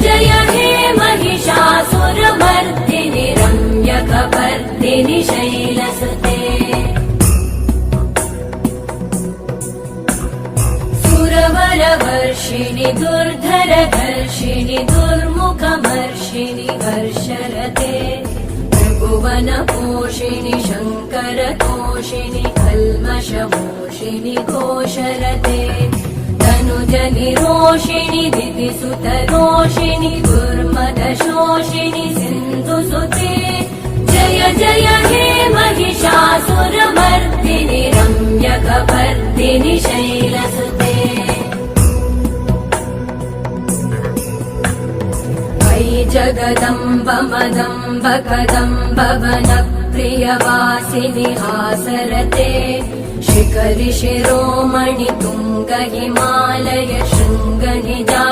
जय हे महिषासुरमर्दिनि रम्यकपर्दिनि शैलसुते सुरवरवर्षिणि दुर्धरधर्षिणि दुर्मुखमर्षिणि वर्षरते त्रिभुवनपोषिणि शङ्करतोषिणि कल्मषमोषिणि घोषरते तनुजनिरोषिणि दितिसुतरोषिणि दुर्मदशोषिणि सिन्धुसुते जय जय हे महिषासुरमर्दिनि रम्यकपर्दिनि शैलसुते जगदम्ब मदम्ब कदम्ब वनप्रियवासिनि हासरते शिखरि शिरोमणि तुङ्ग हिमालय शृङ्ग निजा